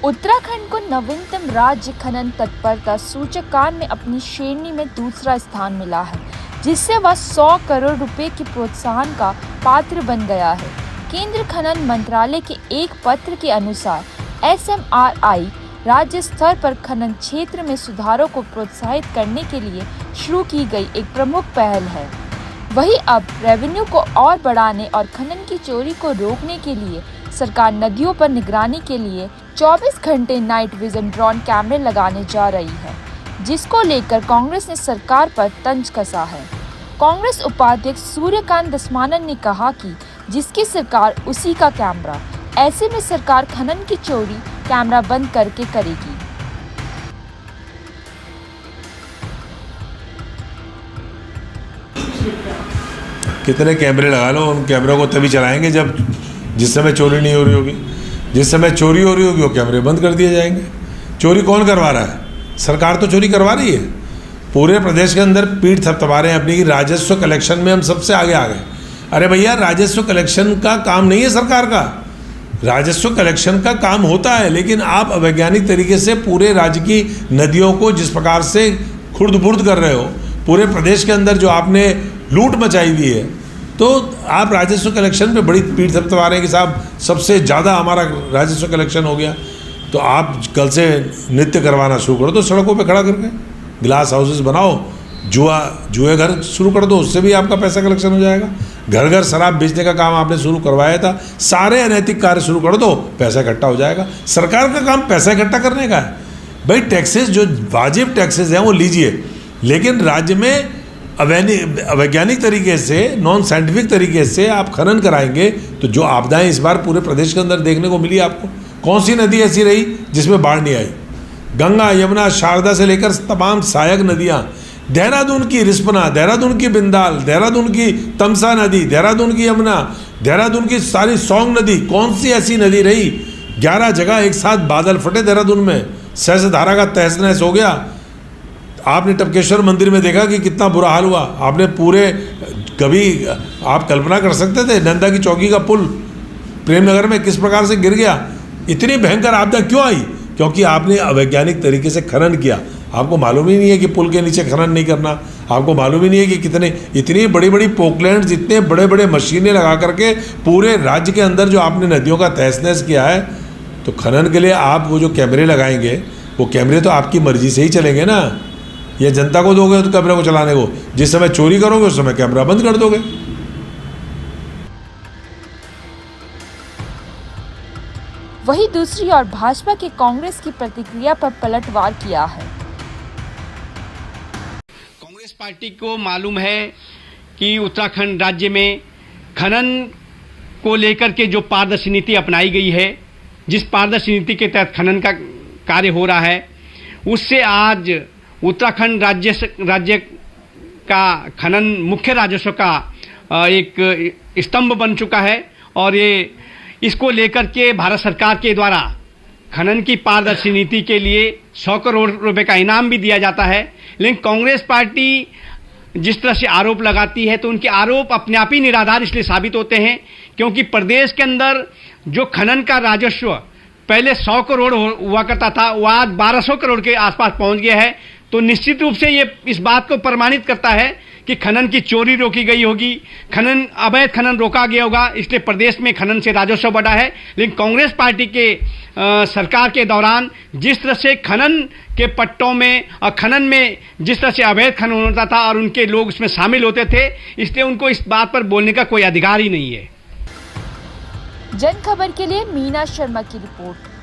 उत्तराखंड को नवीनतम राज्य खनन तत्परता सूचकांक में अपनी श्रेणी में दूसरा स्थान मिला है, जिससे वह 100 करोड़ रुपए के प्रोत्साहन का पात्र बन गया है। केंद्र खनन मंत्रालय के एक पत्र के अनुसार SMRI राज्य स्तर पर खनन क्षेत्र में सुधारों को प्रोत्साहित करने के लिए शुरू की गई एक प्रमुख पहल है। वहीं अब रेवेन्यू को और बढ़ाने और खनन की चोरी को रोकने के लिए सरकार नदियों पर निगरानी के लिए 24 घंटे नाइट विजन ड्रोन कैमरे लगाने जा रही है, जिसको लेकर कांग्रेस ने सरकार पर तंज कसा है। कांग्रेस उपाध्यक्ष सूर्यकांत धस्माना ने कहा कि जिसकी सरकार उसी का कैमरा, ऐसे में सरकार खनन की चोरी कैमरा बंद करके करेगी। कितने कैमरे लगा लो, उन कैमरों को तभी चलाएंगे जब जिस समय चोरी नहीं हो रही होगी। जिस समय चोरी हो रही होगी वो कैमरे बंद कर दिए जाएंगे। चोरी कौन करवा रहा है? सरकार तो चोरी करवा रही है। पूरे प्रदेश के अंदर पीठ थपथपा रहे हैं अपनी, राजस्व कलेक्शन में हम सबसे आगे आ गए। अरे भैया, राजस्व कलेक्शन का काम नहीं है सरकार का। राजस्व कलेक्शन का काम होता है, लेकिन आप अवैज्ञानिक तरीके से पूरे राज्य की नदियों को जिस प्रकार से खुर्द-बुर्द कर रहे हो, पूरे प्रदेश के अंदर जो आपने लूट मचाई हुई है, तो आप राजस्व कलेक्शन पे बड़ी पीठ थपथपा रहे हैं कि साहब सबसे ज़्यादा हमारा राजस्व कलेक्शन हो गया। तो आप कल से नृत्य करवाना शुरू कर दो, सड़कों पे खड़ा करके ग्लास हाउसेस बनाओ, जुए घर शुरू कर दो, उससे भी आपका पैसा कलेक्शन हो जाएगा। घर घर शराब बेचने का काम आपने शुरू करवाया था, सारे अनैतिक कार्य शुरू कर दो, पैसा इकट्ठा हो जाएगा। सरकार का काम पैसा इकट्ठा करने का है। भाई टैक्सेस जो वाजिब टैक्सेस हैं वो लीजिए, लेकिन राज्य में अवैज्ञानिक तरीके से, नॉन साइंटिफिक तरीके से आप खनन कराएंगे तो जो आपदाएं इस बार पूरे प्रदेश के अंदर देखने को मिली आपको, कौन सी नदी ऐसी रही जिसमें बाढ़ नहीं आई? गंगा, यमुना, शारदा से लेकर तमाम सहायक नदियां, देहरादून की रिस्पना, देहरादून की बिंदाल, देहरादून की तमसा नदी, देहरादून की यमुना, देहरादून की सारी सौंग नदी, कौन सी ऐसी नदी रही? 11 जगह एक साथ बादल फटे देहरादून में, सहस्त्रधारा का तहस नहस हो गया। आपने टपकेश्वर मंदिर में देखा कि कितना बुरा हाल हुआ। आपने पूरे, कभी आप कल्पना कर सकते थे नंदा की चौकी का पुल प्रेमनगर में किस प्रकार से गिर गया? इतनी भयंकर आपदा क्यों आई? क्योंकि आपने अवैज्ञानिक तरीके से खनन किया। आपको मालूम ही नहीं है कि पुल के नीचे खनन नहीं करना। आपको मालूम ही नहीं है कि इतनी बड़ी बड़ी पोकलैंड्स, इतने बड़े बड़े मशीनें लगा करके पूरे राज्य के अंदर जो आपने नदियों का तहस नहस किया है। तो खनन के लिए आप वो जो कैमरे लगाएंगे, वो कैमरे तो आपकी मर्जी से ही चलेंगे ना, या जनता को दोगे तो कैमरे को चलाने को? जिस समय चोरी करोगे उस समय कैमरा बंद कर दोगे। वहीं दूसरी ओर भाजपा की कांग्रेस की प्रतिक्रिया पर पलटवार किया है। कांग्रेस पार्टी को मालूम है कि उत्तराखंड राज्य में खनन को लेकर के जो पारदर्शी नीति अपनाई गई है, जिस पारदर्शी नीति के तहत खनन का कार्य हो रहा है, उससे आज उत्तराखंड राज्य का खनन मुख्य राजस्व का एक स्तंभ बन चुका है। और ये इसको लेकर के भारत सरकार के द्वारा खनन की पारदर्शी नीति के लिए 100 करोड़ रुपए का इनाम भी दिया जाता है। लेकिन कांग्रेस पार्टी जिस तरह से आरोप लगाती है, तो उनके आरोप अपने आप ही निराधार इसलिए साबित होते हैं क्योंकि प्रदेश के अंदर जो खनन का राजस्व पहले 100 करोड़ हुआ करता था, वो आज 1200 करोड़ के आसपास पहुंच गया है। तो निश्चित रूप से ये इस बात को प्रमाणित करता है कि खनन की चोरी रोकी गई होगी, अवैध खनन रोका गया होगा, इसलिए प्रदेश में खनन से राजस्व बढ़ा है। लेकिन कांग्रेस पार्टी के सरकार के दौरान जिस तरह से खनन के पट्टों में और खनन में जिस तरह से अवैध खनन होता था और उनके लोग इसमें शामिल होते थे, इसलिए उनको इस बात पर बोलने का कोई अधिकार ही नहीं है। जन खबर के लिए मीना शर्मा की रिपोर्ट।